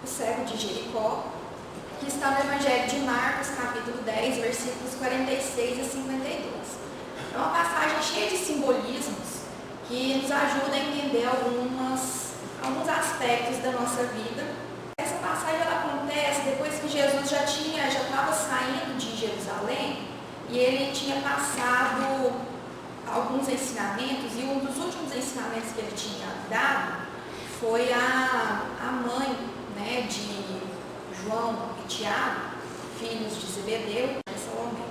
o cego de Jericó, que está no Evangelho de Marcos, capítulo 10, versículos 46 a 52. É uma passagem cheia de simbolismos que nos ajuda a entender alguns aspectos da nossa vida. Essa passagem ela acontece depois que Jesus já estava saindo de Jerusalém e ele tinha passado alguns ensinamentos, e um dos últimos ensinamentos que ele tinha dado foi a mãe, né, de João e Tiago, filhos de Zebedeu, e Salomé.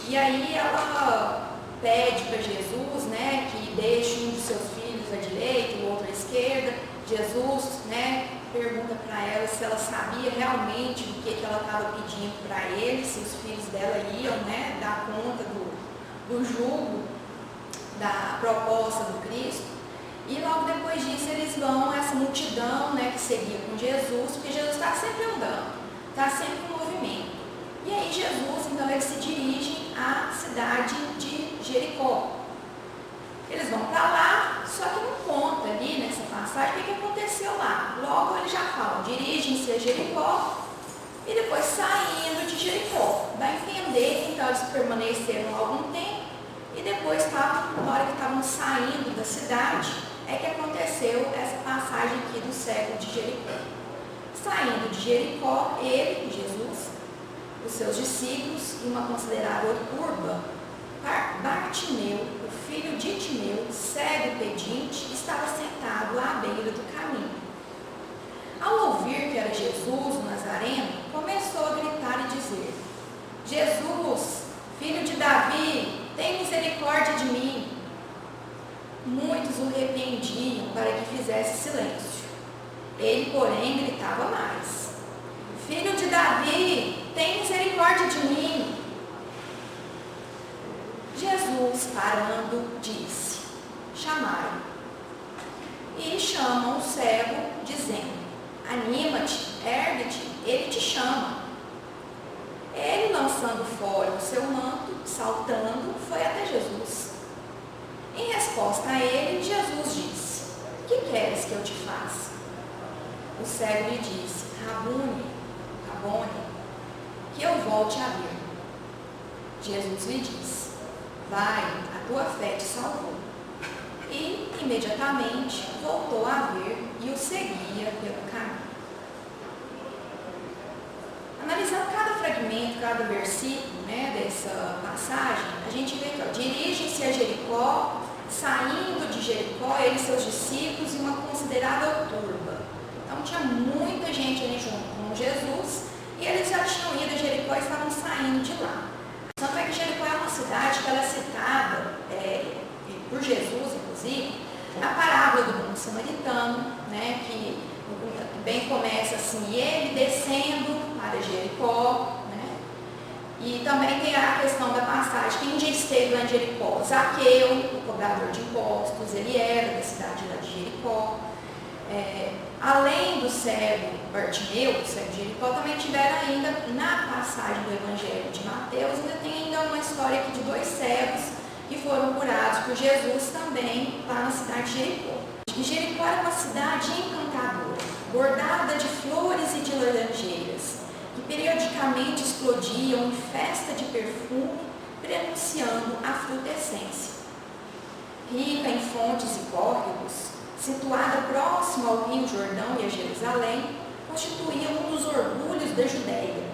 E aí ela pede para Jesus, né, que deixe um dos seus filhos à direita e o outro à esquerda. Jesus, né, pergunta para ela se ela sabia realmente do que ela estava pedindo para ele, se os filhos dela iam, né, dar conta do jugo, da proposta do Cristo. E logo depois disso eles vão, essa multidão, né, que seguia com Jesus, porque Jesus está sempre andando, está sempre em movimento. E aí Jesus, então, eles se dirigem à cidade de Jericó. Eles vão para lá, só que não conta ali nessa passagem o que aconteceu lá. Logo eles já falam, dirigem-se a Jericó e depois saindo de Jericó. Dá a entender que então eles permaneceram algum tempo e depois, na hora que estavam saindo da cidade, é que aconteceu essa passagem aqui do cego de Jericó. Saindo de Jericó, ele, Jesus, os seus discípulos e uma considerável turba, Bartimeu, o filho de Timeu, cego e pedinte, estava sentado à beira do caminho. Ao ouvir que era Jesus, o Nazareno, começou a gritar e dizer: Jesus, filho de Davi, tem misericórdia de mim. Muitos o repreendiam para que fizesse silêncio. Ele, porém, gritava mais: Filho de Davi, tem misericórdia de mim. Jesus, parando, disse: Chamai. E chamam o cego, dizendo: Anima-te, ergue-te, ele te chama. Ele, lançando fora o seu manto, saltando, foi até Jesus. Em resposta a ele, Jesus disse: Que queres que eu te faça? O cego lhe disse: Rabone, que eu volte a ver. Jesus lhe disse: Vai, a tua fé te salvou. E, imediatamente, voltou a ver e o seguia pelo caminho. Analisando cada fragmento, cada versículo, né, dessa passagem, a gente vê que dirigem-se a Jericó, saindo de Jericó, ele e seus discípulos e uma considerável turba. Então tinha muita gente ali junto com Jesus e eles já tinham ido a Jericó e estavam saindo de lá. Tanto é que Jericó é uma cidade que ela é citada por Jesus, inclusive, na parábola do bom samaritano, né, que bem começa assim, ele descendo para Jericó, né, e também tem a questão da passagem, quem já esteve lá em Jericó? Zaqueu, o cobrador de impostos, ele era da cidade lá de Jericó. Além do cego Bartimeu, o cego de Jericó, também tiveram ainda, na passagem do Evangelho de Mateus, ainda tem ainda uma história aqui de dois cegos que foram curados por Jesus também lá na cidade de Jericó. E Jericó era uma cidade encantadora, bordada de flores e de laranjeiras, que periodicamente explodiam em festa de perfume, prenunciando a frutescência. Rica em fontes e córregos, situada próxima ao Rio Jordão e a Jerusalém, constituía um dos orgulhos da Judéia.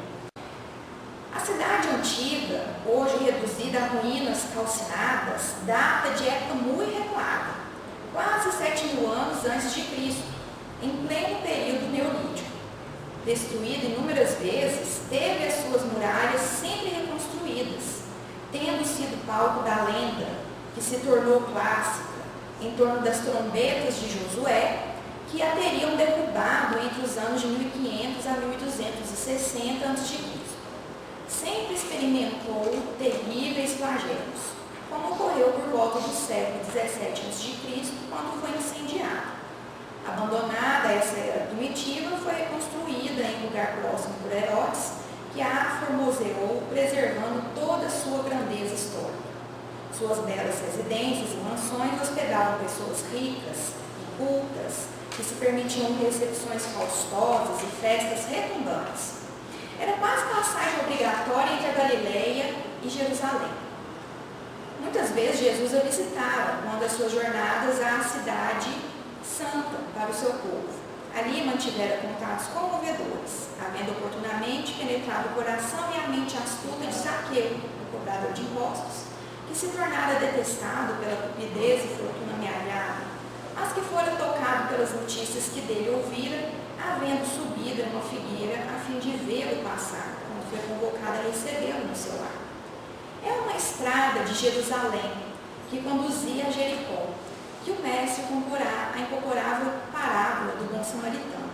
A cidade antiga, hoje reduzida a ruínas calcinadas, data de época muito recuada, quase 7.000 anos antes de Cristo, em pleno período neolítico. Destruída inúmeras vezes, teve as suas muralhas sempre reconstruídas, tendo sido palco da lenda, que se tornou clássica, em torno das trombetas de Josué, que a teriam derrubado entre os anos de 1500 a 1260 a.C. Sempre experimentou terríveis flagelos, como ocorreu por volta do século 17 a.C., quando foi incendiado. Abandonada essa era primitiva, foi reconstruída em lugar próximo por Herodes, que a formoseou, preservando toda a sua grandeza histórica. Suas belas residências e mansões hospedavam pessoas ricas e cultas, que se permitiam recepções faustosas e festas retumbantes. Era quase passagem obrigatória entre a Galileia e Jerusalém. Muitas vezes Jesus a visitava uma das suas jornadas à cidade santa para o seu povo. Ali mantivera contatos comovedores, havendo oportunamente penetrado o coração e a mente astuta de Zaqueu, o cobrador de impostos, que se tornara detestado pela cupidez e fortuna amealhada, mas que fora tocado pelas notícias que dele ouvira, havendo subido a uma figueira a fim de vê-lo passar, quando foi convocado a recebê-lo no seu lar. É uma estrada de Jerusalém que conduzia a Jericó, que o mestre a incorporável parábola do bom samaritano.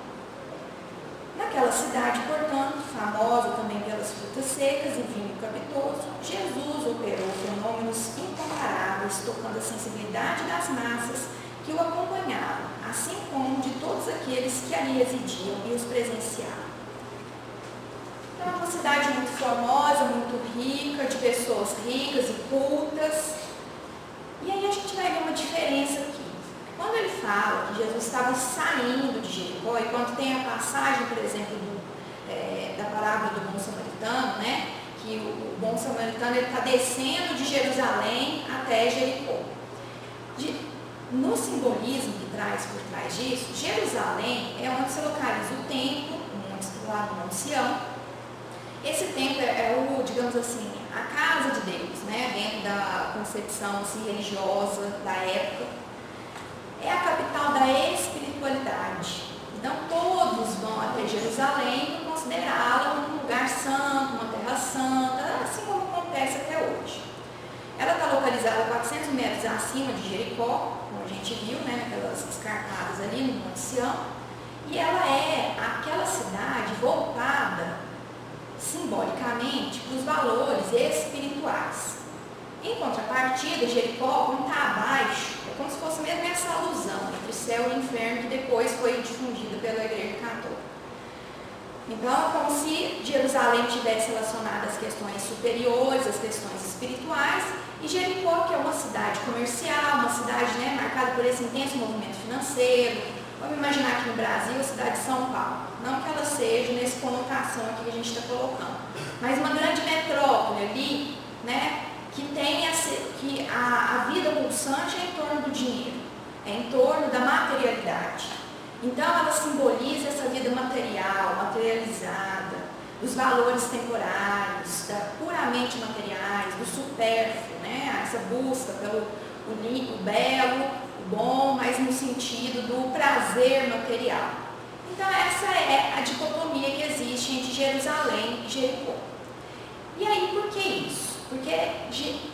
Naquela cidade, portanto, famosa também pelas frutas secas e vinho capitoso, Jesus operou fenômenos incomparáveis, tocando a sensibilidade das massas que o acompanhavam, assim como de todos aqueles que ali residiam e os presenciavam. É uma cidade muito formosa, muito rica, de pessoas ricas e cultas. E aí a gente vai ver uma diferença aqui. Quando ele fala que Jesus estava saindo de Jericó, e quando tem a passagem, por exemplo, da parábola do bom samaritano, né, que o bom samaritano está descendo de Jerusalém até Jericó. No simbolismo que traz por trás disso, Jerusalém é onde se localiza o templo, lá no Monte Sião. Esse templo é o, digamos assim, a casa de Deus, né, dentro da concepção assim, religiosa da época. É a capital da espiritualidade. Então todos vão até Jerusalém para considerá-la um lugar santo, uma terra santa, assim como acontece até hoje. Ela está localizada a 400 metros acima de Jericó, como a gente viu, né, aquelas escarpadas ali no Monte Sião, e ela é aquela cidade voltada simbolicamente para os valores espirituais. Em contrapartida, Jericó, como está abaixo, é como se fosse mesmo essa alusão entre céu e inferno que depois foi difundida pela Igreja Católica. Então, é como se Jerusalém estivesse relacionada às questões superiores, às questões espirituais, e Jericó, que é uma cidade comercial, uma cidade, né, marcada por esse intenso movimento financeiro. Vamos imaginar aqui no Brasil a cidade de São Paulo. Não que ela seja nessa conotação aqui que a gente está colocando, mas uma grande metrópole ali, né, que tem a vida pulsante é em torno do dinheiro, é em torno da materialidade. Então ela simboliza essa vida material, materializada, dos valores temporários, puramente materiais, do supérfluo, né, essa busca pelo o belo, o bom, mas no sentido do prazer material. Então essa é a dicotomia que existe entre Jerusalém e Jericó. E aí por que isso? Porque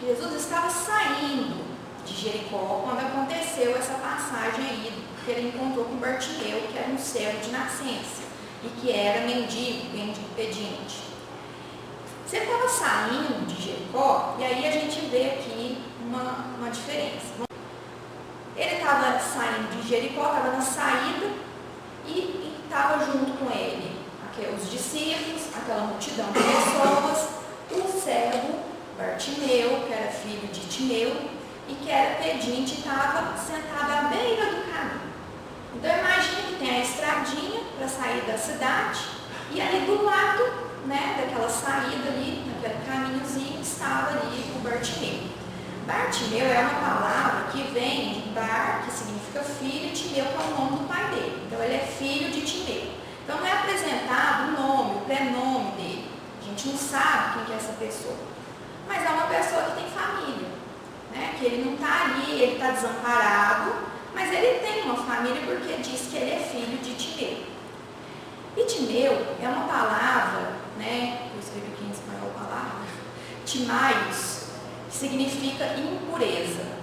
Jesus estava saindo de Jericó quando aconteceu essa passagem aí, que ele encontrou com Bartimeu, que era um cego de nascença e que era mendigo pedinte. Você estava saindo de Jericó, e aí a gente vê aqui uma diferença. Ele estava saindo de Jericó, estava na saída, e estava junto com ele os discípulos, aquela multidão de pessoas, o cego Bartimeu, que era filho de Timeu, e que era pedinte, estava sentado à beira do caminho. Então imagine que tem a estradinha para sair da cidade, e ali do lado, né, daquela saída ali, naquele caminhozinho, estava ali o Bartimeu. Bartimeu é uma palavra que vem de Bar, que significa filho, e Timeu, que é o nome do pai dele. Então ele é filho de Timeu. Então não é apresentado o nome, o prenome dele. A gente não sabe quem que é essa pessoa. Mas é uma pessoa que tem família, né? Que ele não está ali, ele está desamparado, mas ele tem uma família porque diz que ele é filho de Timeu. E Timeu é uma palavra, né? Eu escrevi aqui em espanhol a palavra, Timaios, que significa impureza.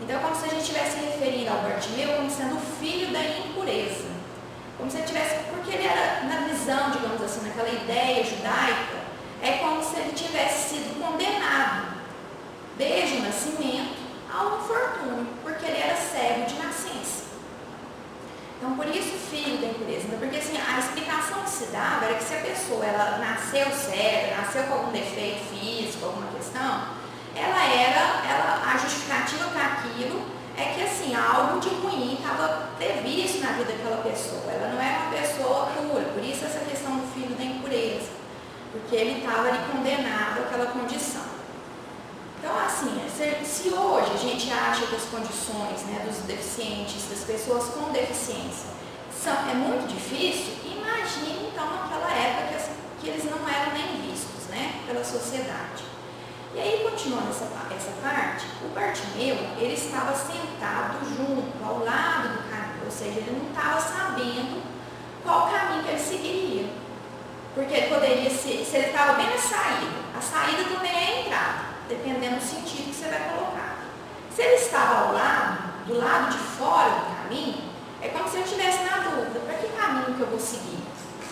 Então é como se a gente estivesse referindo ao Bartimeu como sendo o filho da impureza. Como se ele tivesse, porque ele era, na visão, digamos assim, naquela ideia judaica, é como se ele tivesse sido condenado desde o nascimento a um infortúnio, porque ele era cego de nascença. Então, por isso, filho da impureza. Então, porque assim, a explicação que se dava era que se a pessoa ela nasceu cega, nasceu com algum defeito físico, alguma questão, a justificativa para aquilo é que assim, algo de ruim estava previsto na vida daquela pessoa. Ela não era uma pessoa pura, por isso essa porque ele estava ali condenado àquela condição. Então, assim, se hoje a gente acha que as condições, né, dos deficientes, das pessoas com deficiência, é muito difícil, imagine então naquela época que eles não eram nem vistos, né, pela sociedade. E aí, continuando essa parte, o Bartimeu, ele estava sentado junto, ao lado do caminho, ou seja, ele não estava sabendo qual caminho que ele seguiria. Porque ele poderia, se ele estava bem na saída, a saída também é a entrada, dependendo do sentido que você vai colocar. Se ele estava ao lado, do lado de fora do caminho, é como se eu estivesse na dúvida, para que caminho que eu vou seguir?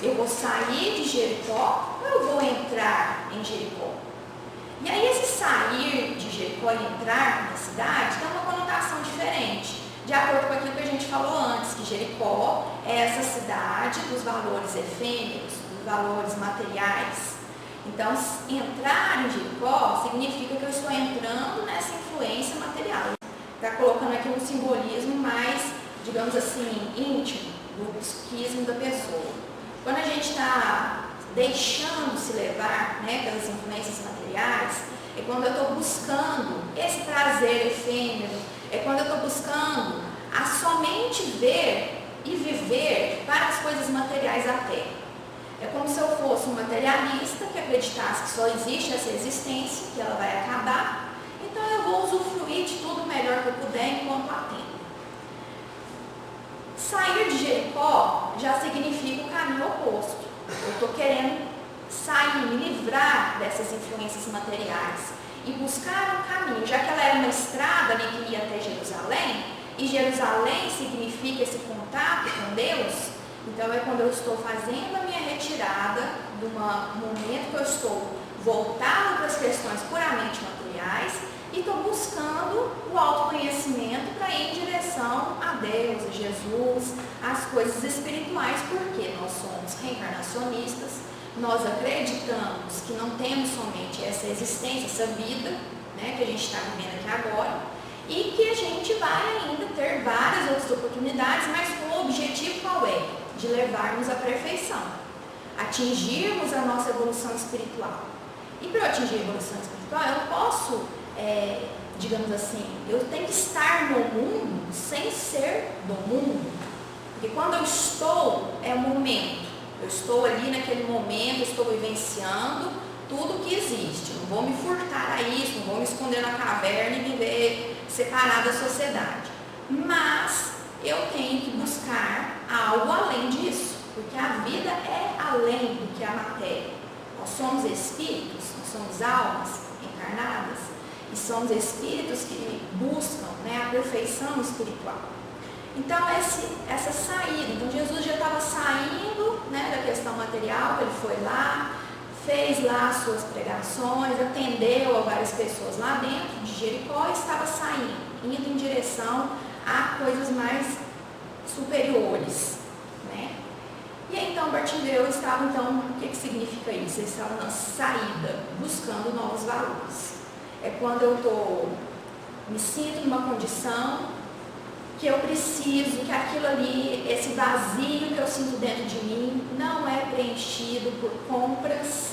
Eu vou sair de Jericó ou eu vou entrar em Jericó? E aí esse sair de Jericó e entrar na cidade tem uma conotação diferente, de acordo com aquilo que a gente falou antes, que Jericó é essa cidade dos valores efêmeros, dos valores materiais. Então, entrar em Jericó significa que eu estou entrando nessa influência material. Está colocando aqui um simbolismo mais, digamos assim, íntimo do psiquismo da pessoa. Quando a gente está deixando se levar, né, pelas influências materiais, é quando eu estou buscando esse prazer efêmero, é quando eu estou buscando a somente ver e viver para as coisas materiais da terra. É como se eu fosse um materialista que acreditasse que só existe essa existência, que ela vai acabar, então eu vou usufruir de tudo o melhor que eu puder enquanto há tempo. Sair de Jericó já significa o caminho oposto. Eu estou querendo sair, me livrar dessas influências materiais e buscar um caminho, já que ela era uma estrada ali que ia até Jerusalém, e Jerusalém significa esse contato com Deus, então é quando eu estou fazendo a minha retirada de um momento que eu estou voltado para as questões puramente materiais e estou buscando o autoconhecimento para ir em direção a Deus, a Jesus, às coisas espirituais, porque nós somos reencarnacionistas, nós acreditamos que não temos somente essa existência, essa vida, né, que a gente está vivendo aqui agora, e que a gente vai ainda ter várias outras oportunidades, mas com o objetivo qual é? De levarmos à perfeição, atingirmos a nossa evolução espiritual. E para eu atingir a evolução espiritual, eu não posso, digamos assim, eu tenho que estar no mundo sem ser do mundo. Porque quando eu estou, é o momento. Eu estou ali naquele momento, estou vivenciando tudo que existe. Não vou me furtar a isso, não vou me esconder na caverna e viver separado da sociedade. Mas eu tenho que buscar algo além disso, porque a vida é além do que a matéria. Nós somos espíritos, nós somos almas encarnadas e somos espíritos que buscam, né, a perfeição espiritual. Então essa saída, então Jesus já estava saindo, né, da questão material, ele foi lá, fez lá as suas pregações, atendeu a várias pessoas lá dentro de Jericó e estava saindo, indo em direção a coisas mais superiores, né? E aí, então Bartimeu estava, então, o que significa isso? Ele estava na saída, buscando novos valores. É quando eu me sinto numa condição que eu preciso, que aquilo ali, esse vazio que eu sinto dentro de mim, não é preenchido por compras,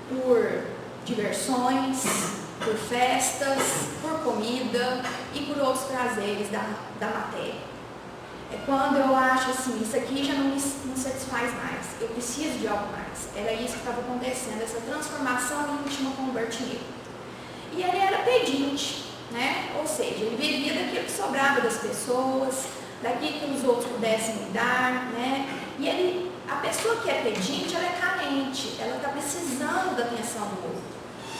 por diversões, por festas, por comida e por outros prazeres da matéria. É quando eu acho assim, isso aqui já não me satisfaz mais, eu preciso de algo mais. Era isso que estava acontecendo, essa transformação íntima com o Bartimeu. E ele era pedinte, né? Ou seja, ele vivia daquilo que sobrava das pessoas, daquilo que os outros pudessem me dar, né? E a pessoa que é pedinte, ela é carente, ela está precisando da atenção do outro.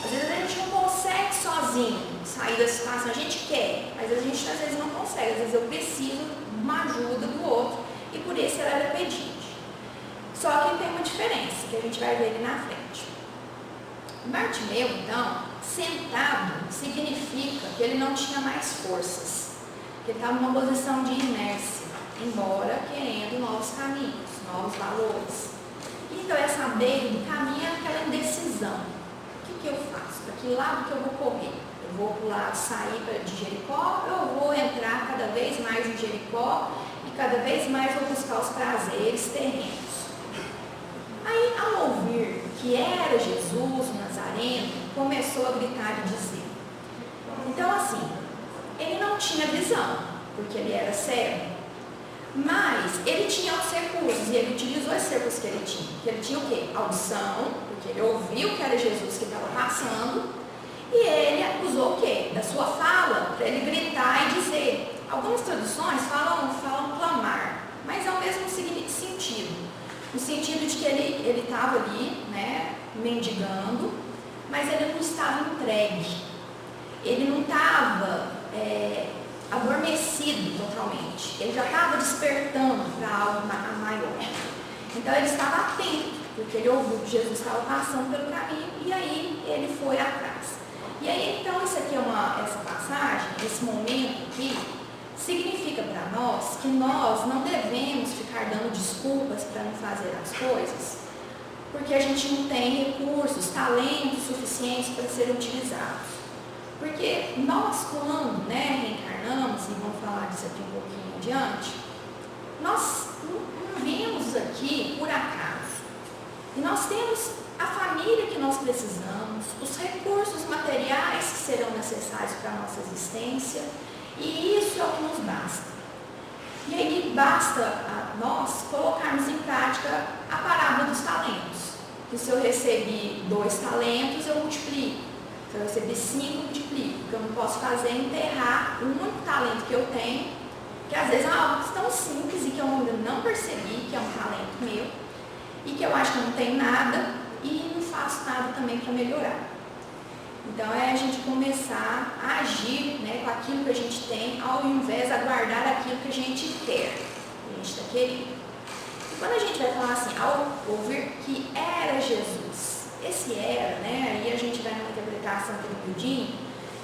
Às vezes a gente não consegue sozinho sair da situação, a gente quer, mas a gente às vezes não consegue, às vezes eu preciso de uma ajuda do outro e por isso ela era pedinte. Só que tem uma diferença, que a gente vai ver ali na frente. Bartimeu, então, sentado significa que ele não tinha mais forças, que ele estava numa posição de inércia, embora querendo novos caminhos, novos valores. Então essa beira do caminho é aquela indecisão. O que eu faço? Para que lado que eu vou correr? Eu vou para o lado sair de Jericó, ou eu vou entrar cada vez mais em Jericó e cada vez mais vou buscar os prazeres terrenos. Aí, ao ouvir que era Jesus, o Nazareno, começou a gritar e dizer. Então, assim, ele não tinha visão, porque ele era cego, mas ele tinha os recursos, e ele utilizou esses recursos que ele tinha. Que ele tinha o quê? Audição, porque ele ouviu que era Jesus que estava passando, e ele usou o quê? Da sua fala, para ele gritar e dizer. Algumas traduções falam clamar, mas é o mesmo sentido. No sentido de que ele estava ali, né, mendigando, mas ele não estava entregue. Ele não estava adormecido totalmente. Ele já estava despertando para algo maior. Então ele estava atento, porque ele ouviu que Jesus estava passando pelo caminho, e aí ele foi atrás. E aí, então, essa passagem, esse momento aqui, significa para nós que nós não devemos ficar dando desculpas para não fazer as coisas, porque a gente não tem recursos, talentos suficientes para serem utilizados. Porque nós, quando reencarnamos, e vamos falar disso aqui um pouquinho adiante, nós não viemos aqui por acaso. E nós temos a família que nós precisamos, os recursos materiais que serão necessários para a nossa existência, e isso é o que nos basta. E aí basta a nós colocarmos em prática a parábola dos talentos. Que se eu recebi 2 talentos, eu multiplico. Se eu recebi 5, eu multiplico. O que eu não posso fazer é enterrar o único talento que eu tenho, que às vezes é algo tão simples e que eu ainda não percebi que é um talento meu, e que eu acho que não tem nada e não faço nada também para melhorar. Então é a gente começar a agir com aquilo que a gente tem, ao invés de aguardar aquilo que a gente quer, que a gente está querendo. E quando a gente vai falar assim, ao ouvir que era Jesus, esse era, aí a gente vai numa interpretação aqui do miudinho,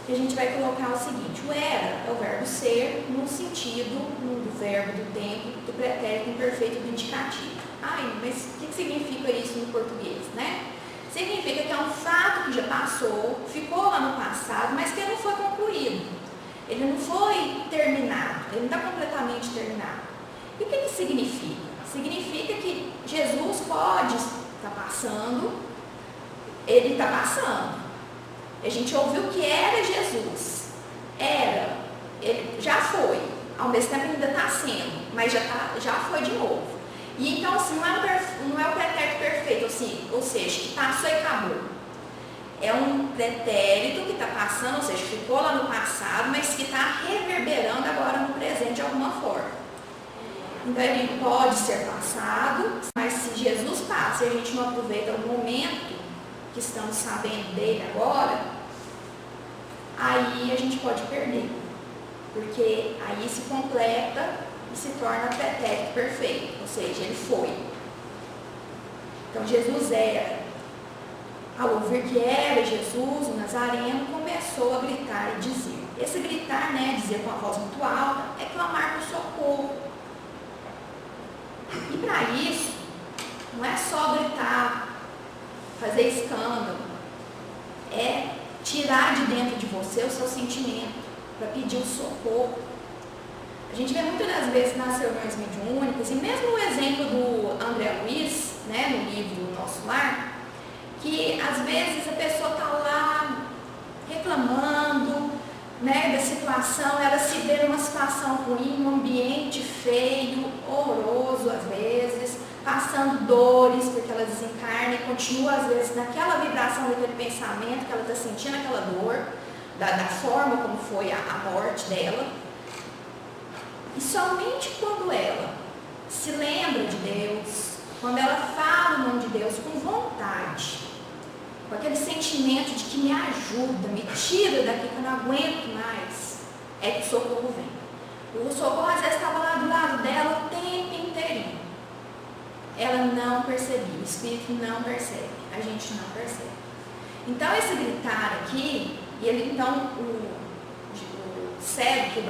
que a gente vai colocar o seguinte: o era é o verbo ser no sentido do verbo do tempo, do pretérito imperfeito do indicativo. Ai, mas o que significa isso no português, Significa que é um fato que já passou, ficou lá no passado, mas que não foi concluído. Ele não foi terminado, ele não está completamente terminado. E o que significa? Significa que Jesus pode estar passando, ele está passando. A gente ouviu que era Jesus. Era, ele já foi, ao mesmo tempo ainda está sendo, mas já foi de novo. E então, assim, não é o pretérito perfeito, assim, ou seja, que passou e acabou. É um pretérito que está passando, ou seja, ficou lá no passado, mas que está reverberando agora no presente de alguma forma. Então, ele pode ser passado, mas se Jesus passa e a gente não aproveita o momento que estamos sabendo dele agora, aí a gente pode perder. Porque aí se completa e se torna pretérito perfeito, ou seja, ele foi. Então Jesus era. Ao ouvir que era Jesus, o Nazareno, começou a gritar e dizer. Esse gritar, dizer com a voz muito alta, é clamar por socorro. E para isso, não é só gritar, fazer escândalo, é tirar de dentro de você o seu sentimento, para pedir o socorro. A gente vê muitas das vezes nas reuniões mediúnicas, e mesmo o exemplo do André Luiz, no livro Nosso Lar, que às vezes a pessoa está lá reclamando da situação, ela se vê numa situação ruim, num ambiente feio, horroroso às vezes, passando dores, porque ela desencarna e continua às vezes naquela vibração daquele pensamento que ela está sentindo aquela dor, da forma como foi a morte dela. E somente quando ela se lembra de Deus, quando ela fala o nome de Deus com vontade, com aquele sentimento de que me ajuda, me tira daqui que eu não aguento mais, é que o socorro vem. O socorro às vezes estava lá do lado dela o tempo inteirinho. Ela não percebia, o espírito não percebe, a gente não percebe. Então esse gritar aqui, e ele então, o cego que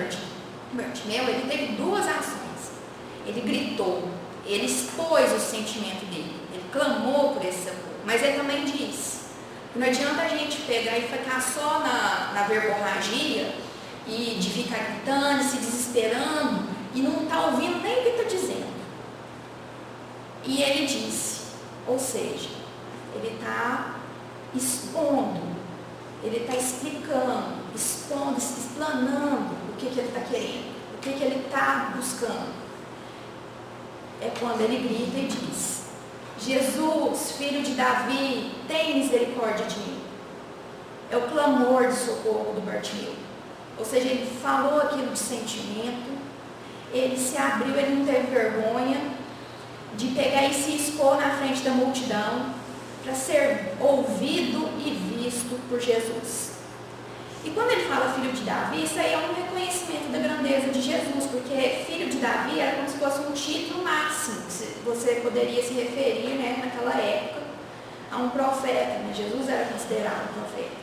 Bartimeu, ele teve 2 ações. Ele gritou, ele expôs o sentimento dele, ele clamou por esse socorro, mas ele também disse: não adianta a gente pegar e ficar só na verborragia e de ficar gritando, se desesperando e não está ouvindo nem o que está dizendo. E ele disse, ou seja, ele está expondo, ele está explicando, expondo, explanando o que ele está querendo, o que ele está buscando. É quando ele grita e diz: Jesus, filho de Davi, tem misericórdia de mim. É o clamor de socorro do Bartimeu. Ou seja, ele falou aquilo de sentimento, ele se abriu, ele não teve vergonha de pegar e se expor na frente da multidão para ser ouvido e visto por Jesus. E quando ele fala filho de Davi, isso aí é um reconhecimento da grandeza de Jesus, porque filho de Davi era como se fosse um título máximo, você poderia se referir, né, naquela época a um profeta, né? Jesus era considerado um profeta.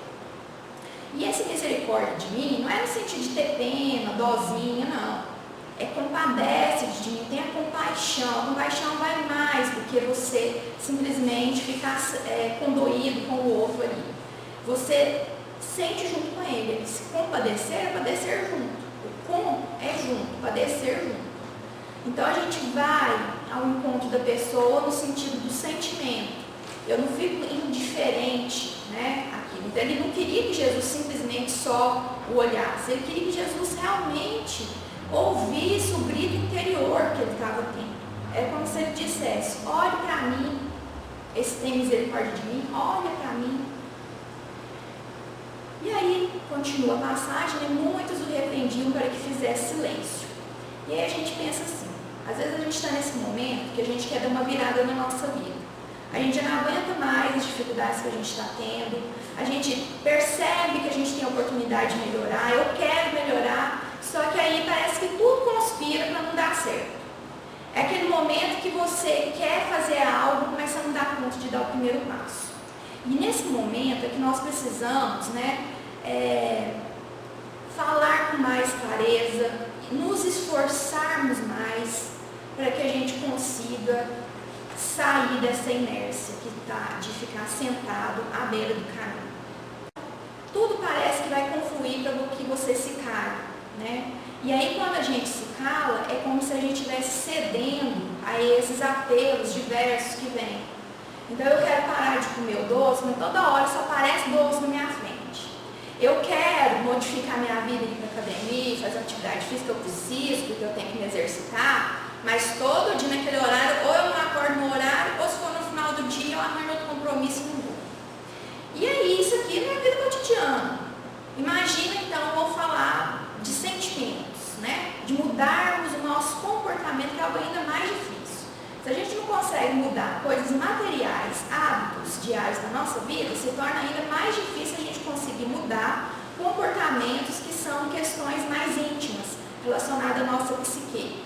E esse misericórdia de mim não é no sentido de ter pena, dozinha, não. É compadece de mim, tem a compaixão. A compaixão vai mais do que você simplesmente ficar condoído com o outro ali. Você sente junto com ele. Se compadecer é padecer junto. O com é junto, padecer junto. Então a gente vai ao encontro da pessoa no sentido do sentimento. Eu não fico indiferente, né, aquilo. Então ele não queria que Jesus simplesmente só o olhasse. Ele queria que Jesus realmente ouvisse o grito interior que ele estava tendo. É como se ele dissesse: olhe para mim, esse tem misericórdia de mim, olha para mim. E aí continua a passagem, né? Muitos o repreendiam para que fizesse silêncio. E aí a gente pensa assim, às vezes a gente está nesse momento que a gente quer dar uma virada na nossa vida. A gente já não aguenta mais as dificuldades que a gente está tendo, a gente percebe que a gente tem a oportunidade de melhorar, eu quero melhorar, só que aí parece que tudo conspira para não dar certo. É aquele momento que você quer fazer algo, começa a não dar conta de dar o primeiro passo. E nesse momento é que nós precisamos, né, falar com mais clareza, nos esforçarmos mais para que a gente consiga sair dessa inércia que está de ficar sentado à beira do caminho. Tudo parece que vai confluir para que você se cale, né? E aí quando a gente se cala, é como se a gente estivesse cedendo a esses apelos diversos que vêm. Então eu quero parar de comer o doce, mas toda hora só aparece doce na minha frente. Eu quero modificar minha vida, ir para a academia, fazer atividade física, eu preciso, porque eu tenho que me exercitar, mas todo dia naquele horário, ou eu não acordo no horário, ou se for no final do dia, eu arranjo outro compromisso e não vou. E aí, isso aqui não é vida cotidiana. Imagina então, vou falar de sentimentos, né? De mudarmos o nosso comportamento, que é algo ainda mais difícil. Se a gente não consegue mudar coisas materiais, hábitos diários da nossa vida, se torna ainda mais difícil a gente conseguir mudar comportamentos que são questões mais íntimas, relacionadas à nossa psique.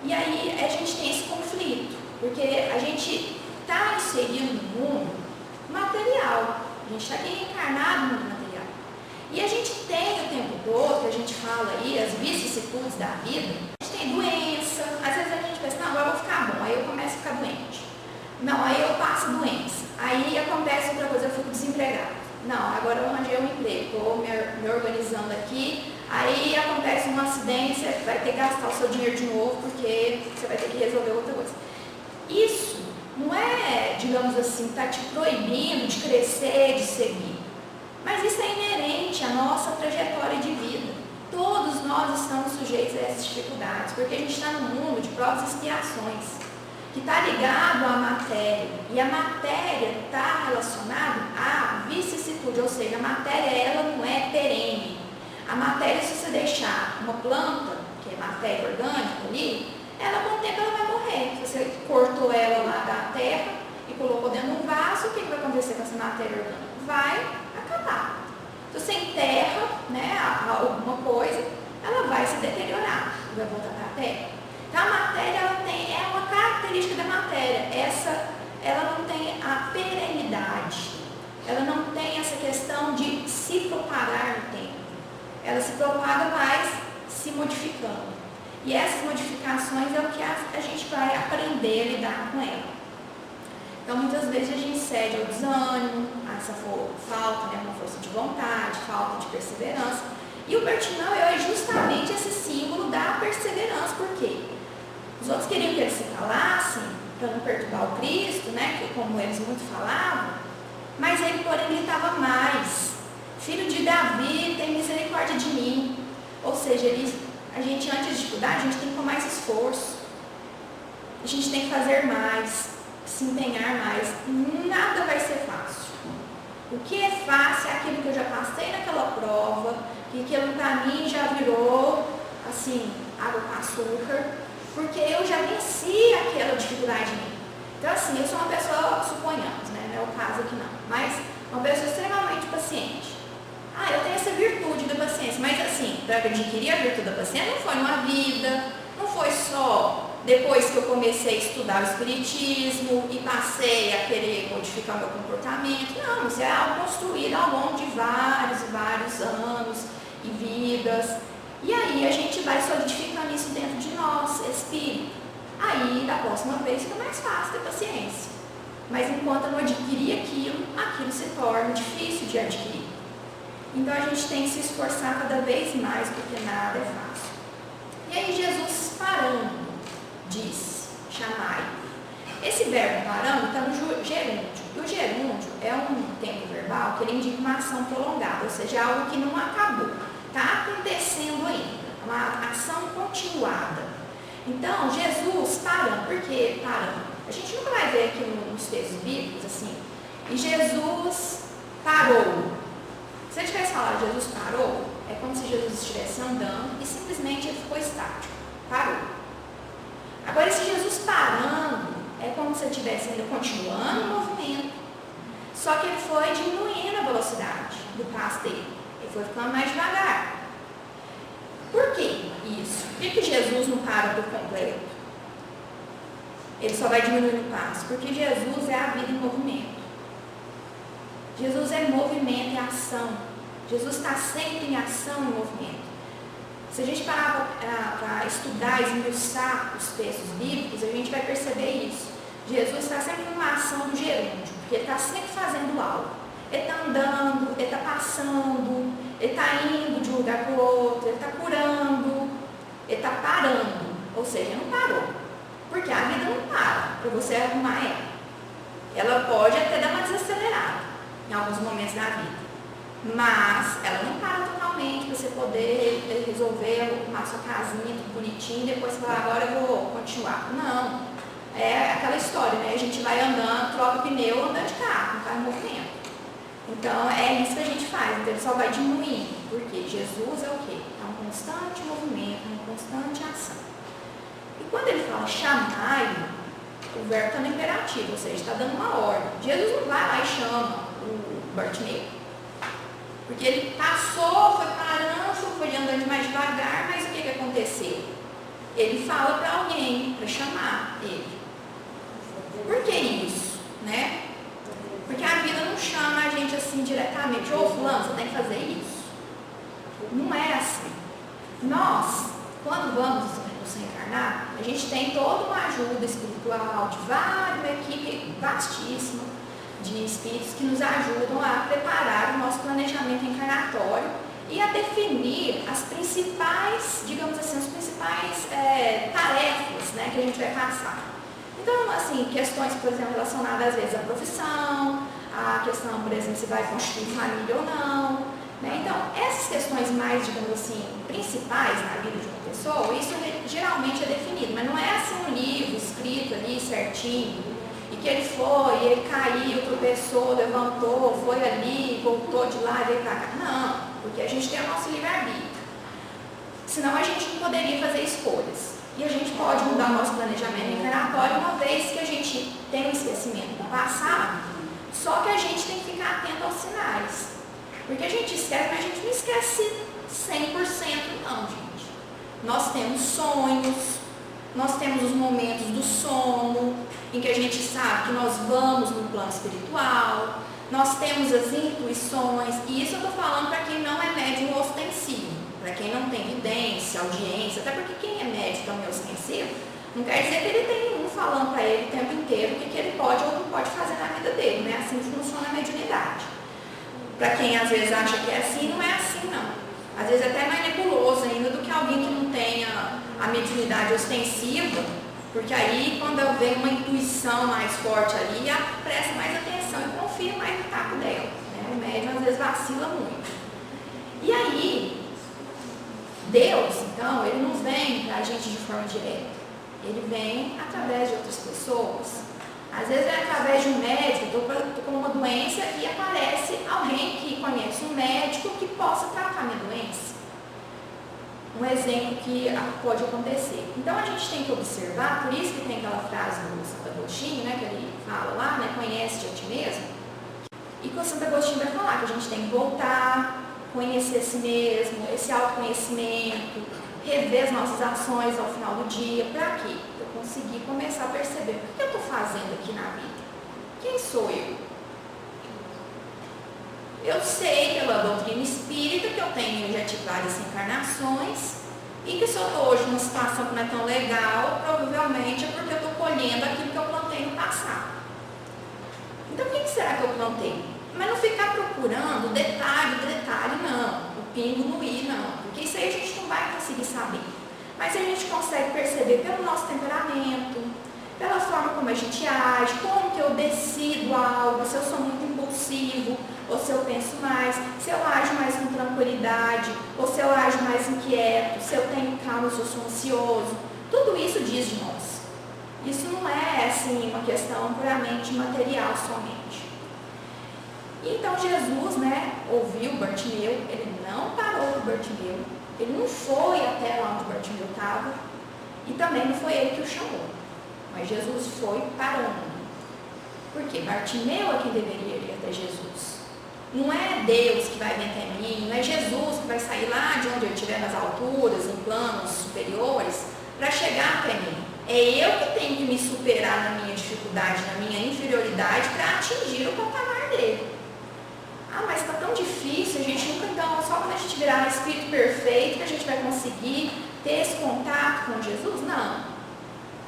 E aí a gente tem esse conflito, porque a gente está inserido no mundo material, a gente está aqui encarnado no mundo material. E a gente tem o tempo todo, que a gente fala aí, as vicissitudes da vida, a gente tem doença, às vezes a gente pensa, não, agora eu vou ficar bom, aí eu começo a ficar doente. Não, aí eu passo doença, aí acontece outra coisa, eu fico desempregado. Não, agora eu arranjei um emprego, estou me organizando aqui, aí acontece um acidente, você vai ter que gastar o seu dinheiro de novo, porque você vai ter que resolver outra coisa. Isso não é, digamos assim, está te proibindo de crescer, de seguir. Mas isso é inerente à nossa trajetória de vida. Todos nós estamos sujeitos a essas dificuldades, porque a gente está num mundo de provas e expiações, que está ligado à matéria, e a matéria está relacionada à vicissitude, ou seja, a matéria ela não é perene. A matéria, se você deixar uma planta, que é matéria orgânica ali, ela com o tempo ela vai morrer. Se você cortou ela lá da terra e colocou dentro de um vaso, o que vai acontecer com essa matéria orgânica? Vai acabar. Se você enterra, né, alguma coisa, ela vai se deteriorar, vai voltar para a terra. Então a matéria é uma característica da matéria, ela não tem a perenidade, ela não tem essa questão de se propagar no tempo, ela se propaga mais se modificando. E essas modificações é o que a gente vai aprender a lidar com ela. Então muitas vezes a gente cede ao desânimo, a essa falta, né, uma força de vontade, falta de perseverança. E o Bartimeu é justamente esse símbolo da perseverança, por quê? Os outros queriam que ele se calasse, para não perturbar o Cristo, né, que como eles muito falavam, mas ele, porém, gritava mais: Filho de Davi, tem misericórdia de mim. Ou seja, a gente, antes de estudar, a gente tem que pôr mais esforço, a gente tem que fazer mais, se empenhar mais. Nada vai ser fácil. O que é fácil é aquilo que eu já passei naquela prova, que aquilo para mim já virou, assim, água com açúcar, porque eu já venci aquela dificuldade em mim. Então, assim, eu sou uma pessoa, suponhamos, né, não é o caso aqui não, mas uma pessoa extremamente paciente. Eu tenho essa virtude da paciência, mas assim, para adquirir a virtude da paciência não foi numa vida, não foi só depois que eu comecei a estudar o Espiritismo e passei a querer modificar o meu comportamento. Não, isso é algo construído ao longo de vários e vários anos e vidas. E aí a gente vai solidificando isso dentro de nós, espírito. Aí, da próxima vez, fica mais fácil ter paciência. Mas enquanto eu não adquirir aquilo se torna difícil de adquirir. Então a gente tem que se esforçar cada vez mais, porque nada é fácil. E aí Jesus, parando, diz: chamai. Esse verbo parando está no gerúndio. E o gerúndio é um tempo verbal que ele indica uma ação prolongada, ou seja, algo que não acabou, está acontecendo ainda, uma ação continuada. Então, Jesus parando. Por que parando? A gente nunca vai ver aqui nos textos bíblicos assim: e Jesus parou. Se ele tivesse falado Jesus parou, é como se Jesus estivesse andando e simplesmente ele ficou estático, parou. Agora, esse Jesus parando, é como se ele estivesse ainda continuando o movimento, só que ele foi diminuindo a velocidade do passo dele, ele foi ficando mais devagar. Por que isso? Por que Jesus não para por completo? Ele só vai diminuindo o passo, porque Jesus é a vida em movimento. Jesus é movimento e ação. Jesus está sempre em ação e movimento. Se a gente parar para estudar e esmiuçar os textos bíblicos, a gente vai perceber isso. Jesus está sempre numa ação do gerúndio, porque ele está sempre fazendo algo. Ele está andando, ele está passando, ele está indo de um lugar para o outro, ele está curando, ele está parando. Ou seja, não parou. Porque a vida não para para você arrumar ela. Ela pode até dar uma desacelerada em alguns momentos da vida, mas ela não para totalmente para você poder resolver, arrumar sua casinha tudo bonitinho e depois falar: agora eu vou continuar. Não, é aquela história, né? A gente vai andando, troca pneu andando de carro, um carro em movimento. Então é isso que a gente faz, então ele só vai diminuindo, porque Jesus é o quê? É um constante movimento, uma constante ação. E quando ele fala chamai, o verbo está no imperativo, ou seja, está dando uma ordem. Jesus não vai lá e chama o Bartimeu, porque ele passou, foi parando, foi andando mais devagar, mas o que aconteceu? Ele fala para alguém, para chamar ele. Por que isso? Né? Porque a vida não chama a gente assim diretamente: ô fulano, você tem que fazer isso. Não é assim. Nós, quando vamos nos reencarnar, a gente tem toda uma ajuda espiritual de uma equipe vastíssima de espíritos que nos ajudam a preparar o nosso planejamento encarnatório e a definir as principais, digamos assim, as principais tarefas, né, que a gente vai passar. Então, assim, questões, por exemplo, relacionadas às vezes à profissão, a questão, por exemplo, se vai constituir família ou não, né? Então, essas questões mais, digamos assim, principais na vida de uma pessoa, isso geralmente é definido, mas não é assim um livro escrito ali certinho, e que ele foi, ele caiu, tropeçou, levantou, foi ali, voltou de lá e veio para cá. Não, porque a gente tem o nosso livre-arbítrio. Senão a gente não poderia fazer escolhas. E a gente pode mudar o nosso planejamento encarnatório uma vez que a gente tem um esquecimento do passado, só que a gente tem que ficar atento aos sinais. Porque a gente esquece, mas a gente não esquece 100% não, gente. Nós temos sonhos, nós temos os momentos do sono, em que a gente sabe que nós vamos no plano espiritual, nós temos as intuições, e isso eu estou falando para quem não é médium ostensivo, para quem não tem vidência, audiência, até porque quem é médium também ostensivo, não quer dizer que ele tem nenhum falando para ele o tempo inteiro o que ele pode ou não pode fazer na vida dele, não é assim que funciona a mediunidade. Para quem às vezes acha que é assim, não é assim não. Às vezes é até mais nebuloso ainda do que alguém que não tenha a mediunidade ostensiva Porque aí, quando vem uma intuição mais forte ali, presta mais atenção e confia mais no taco dela. Né? O médium às vezes vacila muito. E aí, Deus, então, ele não vem para a gente de forma direta. Ele vem através de outras pessoas. Às vezes é através de um médico, estou com uma doença e aparece alguém que conhece um médico que possa tratar minha doença. Um exemplo que pode acontecer. Então a gente tem que observar, por isso que tem aquela frase do Santo Agostinho, né, que ele fala lá, né, conhece-te a ti mesmo. E que o Santo Agostinho vai falar que a gente tem que voltar, conhecer a si mesmo, esse autoconhecimento, rever as nossas ações ao final do dia. Para quê? Para eu conseguir começar a perceber o que eu estou fazendo aqui na vida. Quem sou eu? Eu sei pela doutrina espírita que eu já tive várias encarnações e que se eu estou hoje numa situação que não é tão legal, provavelmente é porque eu estou colhendo aquilo que eu plantei no passado. Então o que será que eu plantei? Mas não ficar procurando detalhe, não. O pingo no i, não. Porque isso aí a gente não vai conseguir saber. Mas a gente consegue perceber pelo nosso temperamento, pela forma como a gente age, como que eu decido algo, se eu sou muito impulsivo, ou se eu penso mais, se eu ajo mais com tranquilidade, ou se eu ajo mais inquieto, se eu tenho calma, se eu sou ansioso. Tudo isso diz de nós. Isso não é, assim, uma questão puramente material somente. Então Jesus, né, ouviu Bartimeu, ele não parou com Bartimeu, ele não foi até lá onde Bartimeu estava, e também não foi ele que o chamou, mas Jesus foi parando. Porque Bartimeu é quem deveria ir até Jesus. Não é Deus que vai vir até mim, não é Jesus que vai sair lá de onde eu estiver nas alturas, em planos superiores, para chegar até mim. É eu que tenho que me superar na minha dificuldade, na minha inferioridade, para atingir o patamar dele. Ah, mas está tão difícil, a gente nunca, então, só quando a gente virar um espírito perfeito que a gente vai conseguir ter esse contato com Jesus? Não.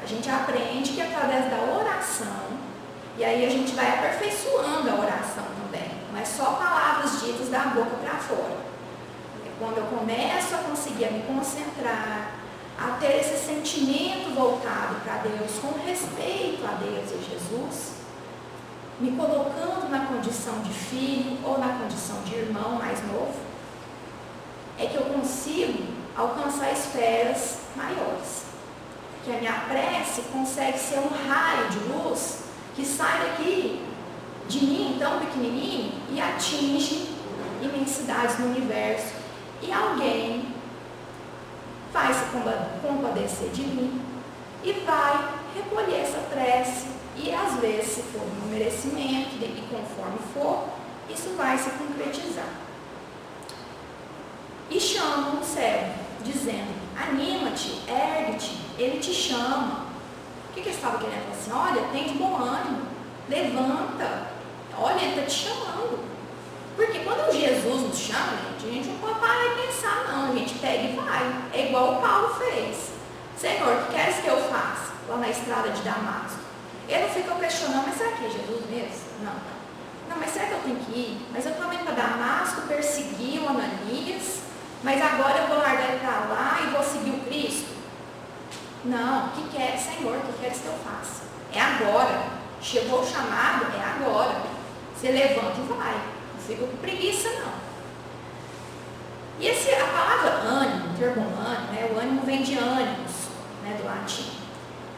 A gente aprende que através da oração, e aí a gente vai aperfeiçoando a oração também. Não é só palavras ditas da boca para fora. É quando eu começo a conseguir me concentrar, a ter esse sentimento voltado para Deus, com respeito a Deus e Jesus, me colocando na condição de filho ou na condição de irmão mais novo, é que eu consigo alcançar esferas maiores. Que a minha prece consegue ser um raio de luz que sai daqui de mim, tão pequenininho, e atinge imensidades no universo. E alguém vai se compadecer de mim e vai recolher essa prece. E às vezes, se for no merecimento, e conforme for, isso vai se concretizar. E chama o cego, dizendo: anima-te, ergue-te, ele te chama. O que ele estava querendo? Assim, olha, tem de bom ânimo, levanta, olha, ele está te chamando. Porque quando Jesus nos chama, a gente não pode parar e pensar, não, a gente pega e vai. É igual o Paulo fez. Senhor, o que queres que eu faça? Lá na estrada de Damasco. Ele não ficou questionando, mas será que é Jesus mesmo? Não, mas será que eu tenho que ir? Mas eu estou indo para Damasco, persegui o Ananias, mas agora eu vou largar ele para lá e vou seguir o Cristo? Não, o que quer, Senhor, o que queres que eu faça? É agora. Chegou o chamado, é agora. Você levanta e vai. Não fica com preguiça, não. E a palavra ânimo, o termo ânimo, né, o ânimo vem de ânimos, né, do latim,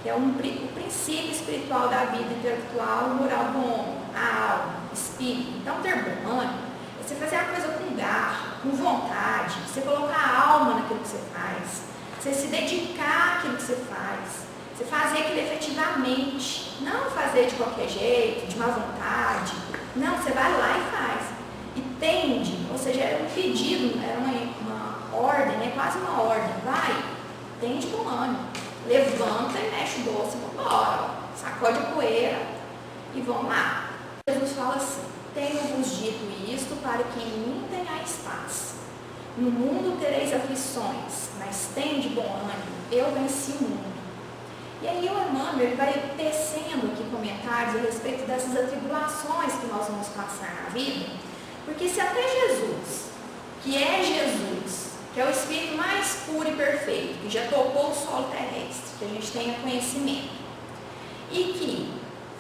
que é o princípio espiritual da vida intelectual e moral do homem, a alma, o espírito. Então, o termo ânimo é você fazer a coisa com garra, com vontade, você colocar a alma naquilo que você faz, você se dedicar àquilo que você faz, você fazer aquilo efetivamente, não fazer de qualquer jeito, de má vontade. Não, você vai lá e faz. E tende, ou seja, era um pedido, era uma ordem, né? Quase uma ordem. Vai, tende com ânimo, levanta e mexe o doce, vamos embora, sacode a poeira e vamos lá. Jesus fala assim: tenho-vos dito isto para que em mim tenhais paz. No mundo tereis aflições, mas tende bom ânimo, eu venci o mundo. E aí o Emmanuel ele vai tecendo aqui comentários a respeito dessas atribulações que nós vamos passar na vida, porque se até Jesus, que é Jesus, que é o espírito mais puro e perfeito, que já tocou o solo terrestre, que a gente tenha conhecimento, e que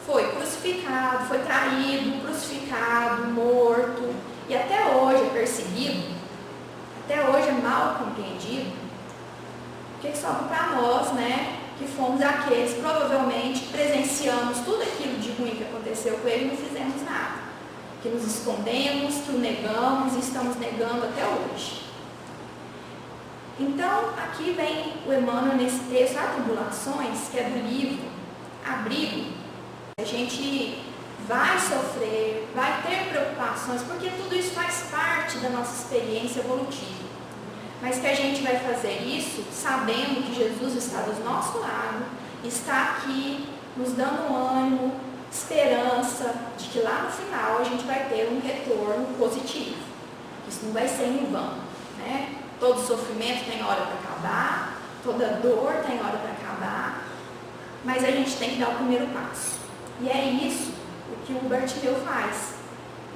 foi crucificado, foi traído, crucificado, morto, e até hoje é perseguido, até hoje é mal compreendido. O que sobra para nós, né, que fomos aqueles que provavelmente presenciamos tudo aquilo de ruim que aconteceu com ele e não fizemos nada, que nos escondemos, que o negamos e estamos negando até hoje. Então, aqui vem o Emmanuel nesse texto, Atribulações, que é do livro Abrigo. A gente vai sofrer, vai ter preocupações, porque tudo isso faz parte da nossa experiência evolutiva. Mas que a gente vai fazer isso sabendo que Jesus está do nosso lado, está aqui nos dando ânimo, esperança de que lá no final a gente vai ter um retorno positivo. Isso não vai ser em vão, né? Todo sofrimento tem hora para acabar, toda dor tem hora para acabar, mas a gente tem que dar o primeiro passo. E é isso o que o Bartimeu faz.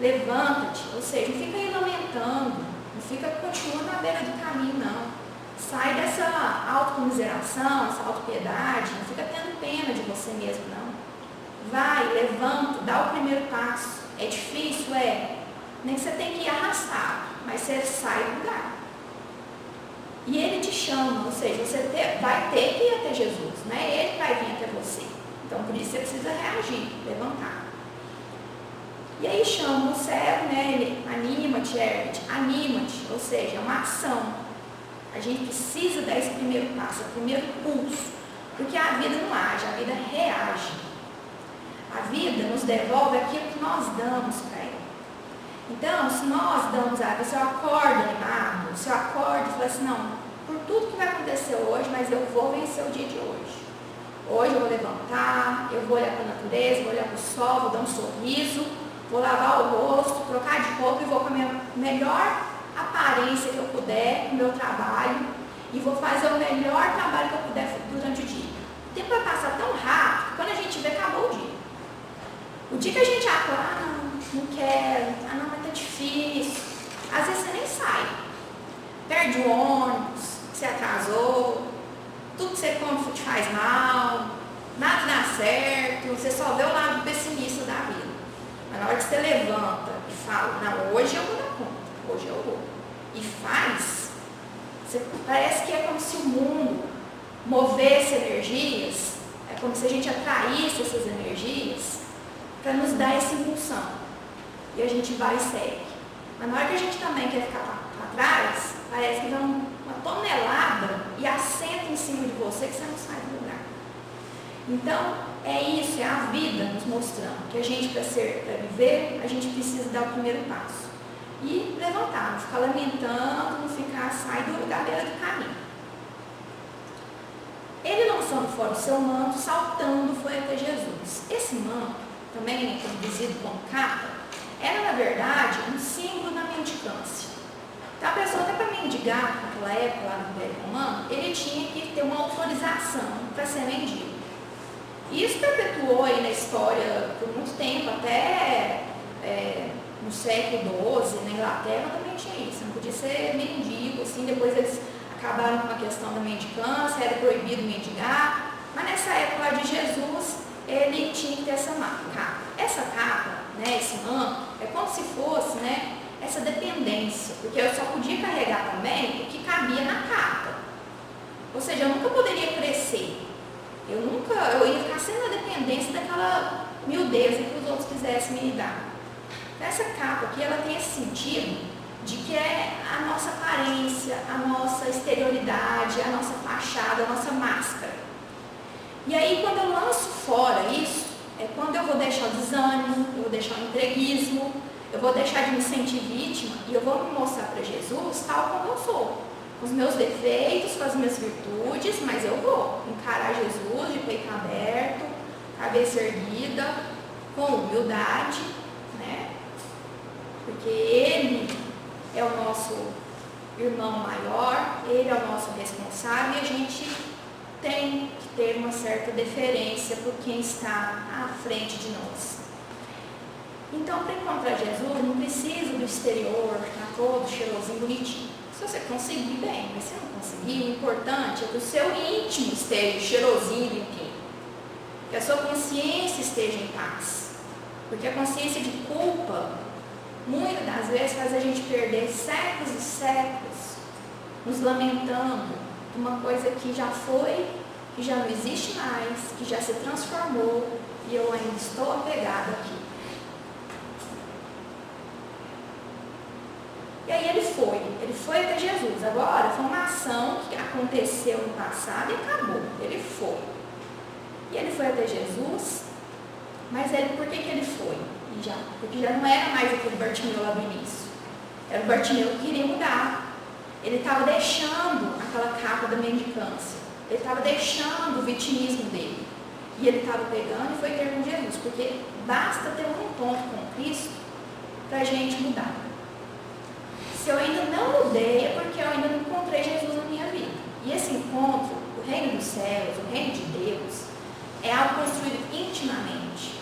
Levanta-te, ou seja, não fica aí lamentando, não fica continuando na beira do caminho, não. Sai dessa autocomiseração, essa autopiedade, não fica tendo pena de você mesmo, não. Vai, levanta, dá o primeiro passo. É difícil, nem que você tem que ir arrastado, mas você sai do lugar. E ele te chama, ou seja, você vai ter que ir até Jesus, né? Ele vai vir até você. Então, por isso você precisa reagir, levantar. E aí chama o cego, né? Ele, anima-te, ergue-te, anima-te, ou seja, é uma ação. A gente precisa dar esse primeiro passo, o primeiro pulso, porque a vida não age, a vida reage. A vida nos devolve aquilo que nós damos para ela. Então, se nós damos a vida, se eu acordo animado, se eu acordo e falo assim, não, por tudo que vai acontecer hoje, mas eu vou vencer o dia de hoje. Hoje eu vou levantar, eu vou olhar para a natureza, vou olhar para o sol, vou dar um sorriso, vou lavar o rosto, trocar de roupa e vou com a minha melhor aparência que eu puder no meu trabalho e vou fazer o melhor trabalho que eu puder durante o dia. O tempo vai passar tão rápido que quando a gente vê, acabou o dia. O dia que a gente acorda, não quero, não, mas tá difícil. Às vezes você nem sai. Perde o ônibus, você atrasou, tudo que você come te faz mal, nada dá certo, você só vê o lado pessimista da vida. Mas na hora que você levanta e fala, não, hoje eu vou dar conta, hoje eu vou. E faz, parece que é como se o mundo movesse energias, é como se a gente atraísse essas energias para nos dar essa impulsão. E a gente vai e segue. Mas na hora que a gente também quer ficar para trás, parece que dá uma tonelada e assenta em cima de você que você não sai do lugar. Então, é isso, é a vida nos mostrando que a gente, para viver, a gente precisa dar o primeiro passo. E levantar, não ficar lamentando, não ficar saindo da beira do caminho. Ele, lançando fora o seu manto, saltando, foi até Jesus. Esse manto, também conhecido como capa, era, na verdade, um símbolo da mendicância. Então, a pessoa, até para mendigar, naquela época, lá no Império Romano, ele tinha que ter uma autorização para ser mendigo. E isso perpetuou aí na história por muito tempo, até no século XII, na Inglaterra também tinha isso. Não podia ser mendigo, assim, depois eles acabaram com a questão da mendicância, era proibido mendigar, mas nessa época lá de Jesus, ele tinha que ter essa capa. Essa capa, né, esse manto, é como se fosse, né, essa dependência, porque eu só podia carregar também o que cabia na capa. Ou seja, eu nunca poderia crescer. Eu ia ficar sempre na dependência daquela miudeza que os outros quisessem me dar. Essa capa aqui, ela tem esse sentido de que é a nossa aparência, a nossa exterioridade, a nossa fachada, a nossa máscara. E aí, quando eu lanço fora isso, é quando eu vou deixar o desânimo, eu vou deixar o entreguismo, eu vou deixar de me sentir vítima e eu vou me mostrar para Jesus tal como eu sou. Com os meus defeitos, com as minhas virtudes, mas eu vou encarar Jesus de peito aberto, cabeça erguida, com humildade, né? Porque Ele é o nosso irmão maior, Ele é o nosso responsável e a gente tem que ter uma certa deferência por quem está à frente de nós. Então, para encontrar Jesus, não precisa do exterior, tá todo cheirosinho, bonitinho. Se você conseguir, bem, mas se não conseguir, o importante é que o seu íntimo esteja cheirosinho e limpinho. Que a sua consciência esteja em paz. Porque a consciência de culpa, muitas das vezes, faz a gente perder séculos e séculos nos lamentando de uma coisa que já foi, que já não existe mais, que já se transformou e eu ainda estou apegado aqui. E aí ele foi até Jesus. Agora, foi uma ação que aconteceu no passado e acabou. Ele foi. E ele foi até Jesus, mas por que ele foi? Porque já não era mais aquele Bartimeu lá do início. Era o Bartimeu que queria mudar. Ele estava deixando aquela capa da mendicância. Ele estava deixando o vitimismo dele. E ele estava pegando e foi ter com Jesus. Porque basta ter um encontro com Cristo para a gente mudar. Se eu ainda não mudei, é porque eu ainda não encontrei Jesus na minha vida. E esse encontro, o reino dos céus, o reino de Deus, é algo construído intimamente.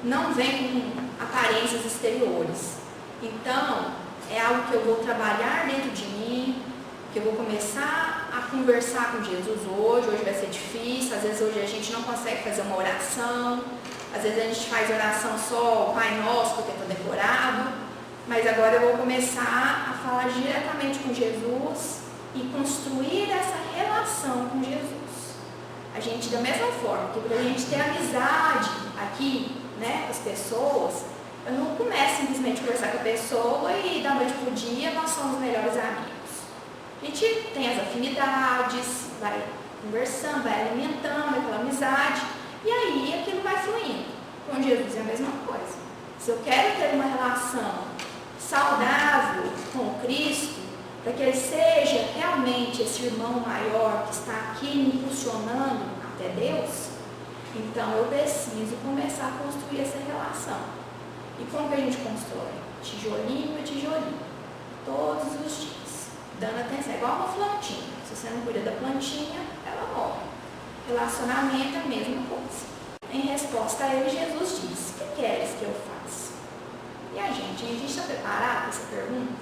Não vem com aparências exteriores. Então, é algo que eu vou trabalhar dentro de mim, que eu vou começar a conversar com Jesus hoje. Hoje vai ser difícil, às vezes hoje a gente não consegue fazer uma oração, às vezes a gente faz oração só o Pai Nosso, porque está decorado. Mas agora eu vou começar a falar diretamente com Jesus e construir essa relação com Jesus. A gente, da mesma forma que para a gente ter amizade aqui, né, com as pessoas, eu não começo simplesmente a conversar com a pessoa e da noite para o dia nós somos melhores amigos. A gente tem as afinidades, vai conversando, vai alimentando aquela amizade e aí aquilo vai fluindo. Com Jesus é a mesma coisa. Se eu quero ter uma relação saudável com Cristo, para que Ele seja realmente esse irmão maior que está aqui me impulsionando até Deus, então eu preciso começar a construir essa relação. E como que a gente constrói? Tijolinho a tijolinho, todos os dias, dando atenção, igual uma plantinha. Se você não cuida da plantinha, ela morre. Relacionamento é a mesma coisa. Em resposta a ele, Jesus disse: o que queres que eu faça? E a gente está preparado para essa pergunta?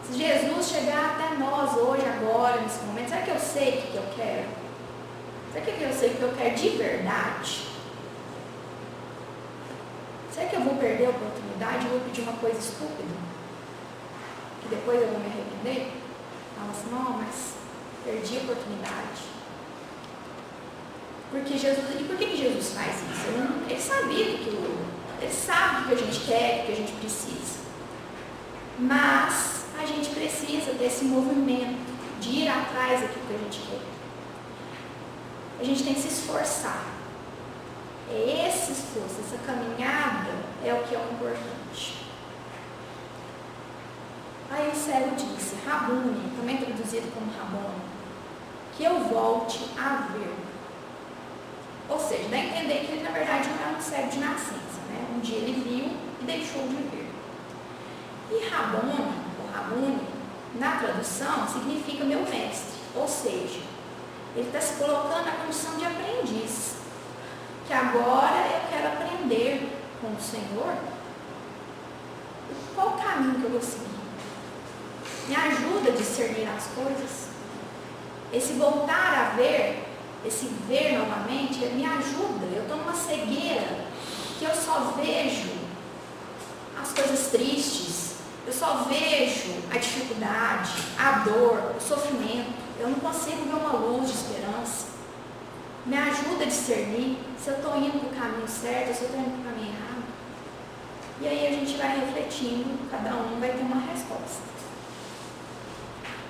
Se Jesus chegar até nós hoje, agora, nesse momento, será que eu sei o que eu quero? Será que eu sei o que eu quero de verdade? Será que eu vou perder a oportunidade? Eu vou pedir uma coisa estúpida? Que depois eu vou me arrepender? Fala assim, não, mas perdi a oportunidade. Porque Jesus, e por que Jesus faz isso? Ele sabia ele sabe o que a gente quer, o que a gente precisa. Mas a gente precisa desse movimento de ir atrás daquilo que a gente quer. A gente tem que se esforçar. É esse esforço, essa caminhada é o que é o importante. Aí o cego disse, Rabuni, também traduzido como Rabone, que eu volte a ver. Ou seja, dá a entender que ele na verdade não era um cego de nascença, né? Um dia ele viu e deixou de ver. E Rabone, ou Rabuni, na tradução, significa meu mestre. Ou seja, ele está se colocando na condição de aprendiz. Que agora eu quero aprender com o Senhor. Qual o caminho que eu vou seguir? Me ajuda a discernir as coisas. Esse voltar a ver, esse ver novamente, me ajuda. Eu estou numa cegueira que eu só vejo as coisas tristes, eu só vejo a dificuldade, a dor, o sofrimento. Eu não consigo ver uma luz de esperança. Me ajuda a discernir se eu estou indo para o caminho certo ou se eu estou indo para o caminho errado. E aí a gente vai refletindo, cada um vai ter uma resposta.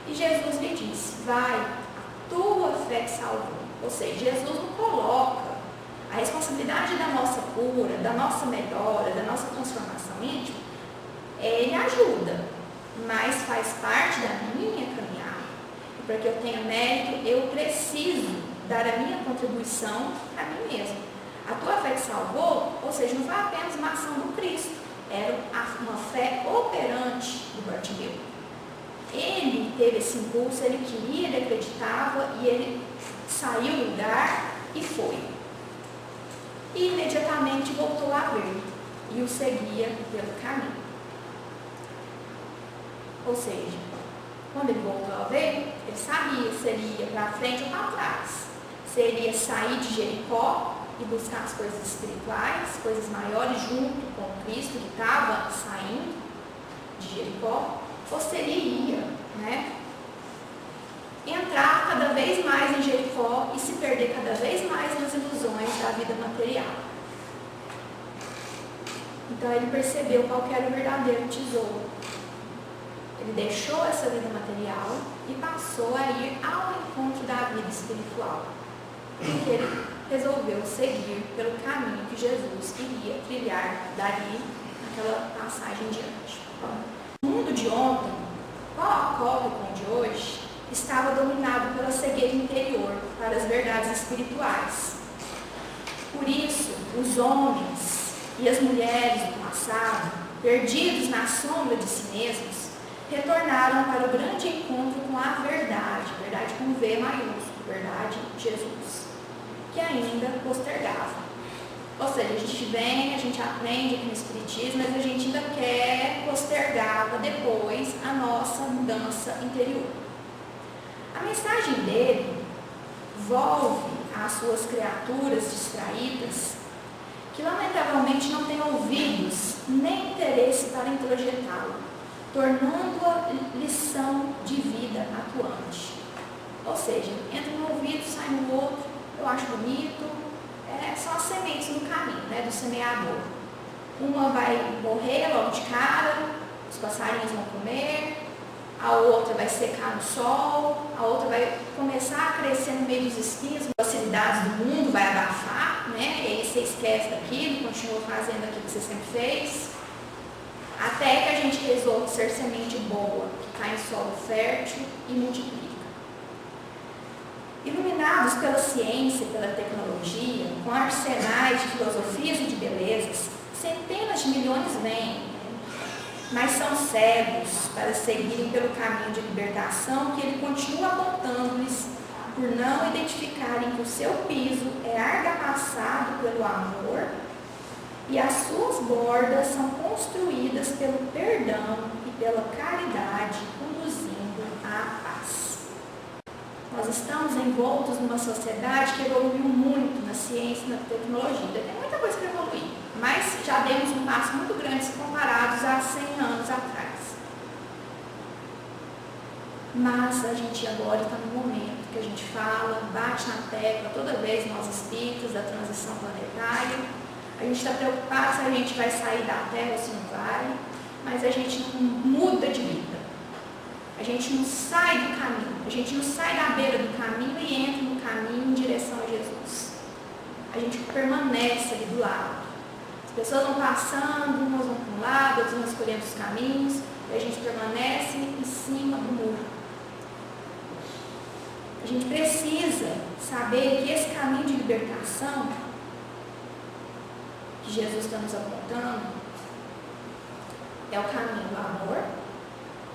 E Jesus lhe disse, vai, a tua fé te salvou. Ou seja, Jesus não coloca a responsabilidade da nossa cura, da nossa melhora, da nossa transformação íntima. Ele ajuda, mas faz parte da minha caminhada. E para que eu tenha mérito, eu preciso dar a minha contribuição a mim mesmo. A tua fé te salvou, ou seja, não foi apenas uma ação do Cristo, era uma fé operante do Bartimeu. Ele teve esse impulso, ele queria, ele acreditava e ele saiu do lugar e foi. E imediatamente voltou a ver e o seguia pelo caminho. Ou seja, Quando ele voltou a ver, ele sabia se ele ia para frente ou para trás. Se ele ia sair de Jericó e buscar as coisas espirituais, coisas maiores junto com Cristo que estava saindo de Jericó, ou se ele ia, entrar cada vez mais em Jericó e se perder cada vez mais nas ilusões da vida material. Então ele percebeu qual que era o verdadeiro tesouro. Ele deixou essa vida material e passou a ir ao encontro da vida espiritual. Porque ele resolveu seguir pelo caminho que Jesus iria trilhar dali, naquela passagem diante. O mundo de ontem, qual ocorre com o de hoje, estava dominado pela cegueira interior para as verdades espirituais. Por isso, os homens e as mulheres do passado, perdidos na sombra de si mesmos, retornaram para o grande encontro com a verdade com V maiúsculo, verdade, Jesus, que ainda postergava. Ou seja, a gente vem, a gente aprende aqui no Espiritismo, mas a gente ainda quer postergar para depois a nossa mudança interior. A mensagem dele volve às suas criaturas distraídas, que lamentavelmente não têm ouvidos nem interesse para introjetá-lo, tornando-a lição de vida atuante. Ou seja, entra no ouvido, sai no outro, eu acho bonito, são as sementes no caminho, do semeador. Uma vai morrer logo de cara, os passarinhos vão comer, a outra vai secar no sol, a outra vai começar a crescer no meio dos espinhos, as facilidades do mundo vai abafar, e aí você esquece daquilo, continua fazendo aquilo que você sempre fez, até que a gente resolve ser semente boa, que cai em solo fértil e multiplica. Iluminados pela ciência e pela tecnologia, com arsenais de filosofias e de belezas, centenas de milhões vêm, mas são cegos para seguirem pelo caminho de libertação que ele continua apontando-lhes por não identificarem que o seu piso é argamasado pelo amor e as suas bordas são construídas pelo perdão e pela caridade, conduzindo à paz. Nós estamos envoltos numa sociedade que evoluiu muito na ciência e na tecnologia. Tem muita coisa para evoluir, mas já demos um passo muito grande se comparados a 100 anos atrás. Mas a gente agora está no momento que a gente fala, bate na tecla toda vez nós espíritas da transição planetária. A gente está preocupado se a gente vai sair da Terra ou se não vai, mas a gente não muda de vida. A gente não sai do caminho, a gente não sai da beira do caminho e entra no caminho em direção a Jesus. A gente permanece ali do lado. As pessoas vão passando, umas vão para um lado, outras vão escolhendo os caminhos, e a gente permanece em cima do muro. A gente precisa saber que esse caminho de libertação que Jesus está nos apontando é o caminho do amor,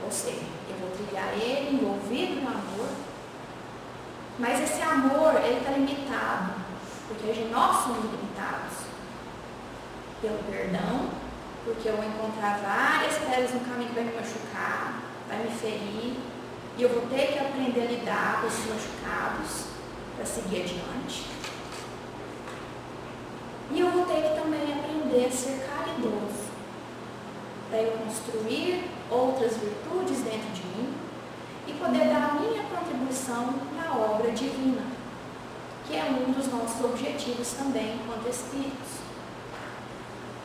ou seja, eu vou trilhar ele envolvido no amor, mas esse amor ele está limitado, porque nós somos limitados pelo perdão, porque eu vou encontrar várias pedras no caminho que vai me machucar, vai me ferir, e eu vou ter que aprender a lidar com esses machucados para seguir adiante. E eu vou ter que também aprender a ser caridoso, para eu construir outras virtudes dentro de mim e poder dar a minha contribuição na obra divina, que é um dos nossos objetivos também enquanto espíritos.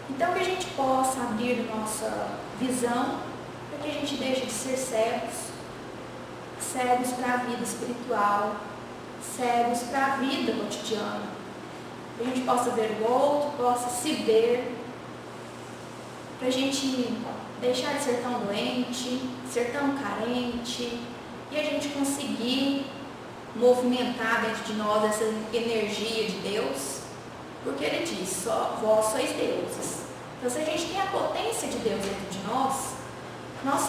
Então, que a gente possa abrir nossa visão para que a gente deixe de ser cegos para a vida espiritual, cegos para a vida cotidiana, que a gente possa ver o outro, possa se ver, para a gente deixar de ser tão doente, ser tão carente, e a gente conseguir movimentar dentro de nós essa energia de Deus, porque ele diz, só vós sois deuses. Então, se a gente tem a potência de Deus dentro de nós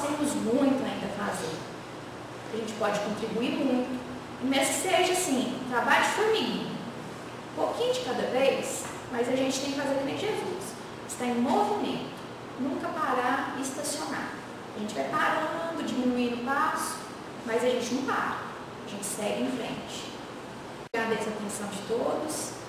temos muito ainda a fazer. A gente pode contribuir muito, e mesmo que seja assim, trabalho de formiguinha, um pouquinho de cada vez, mas a gente tem que fazer que nem Jesus, estar em movimento, nunca parar e estacionar. A gente vai parando, diminuindo o passo, mas a gente não para, a gente segue em frente. Agradeço a atenção de todos.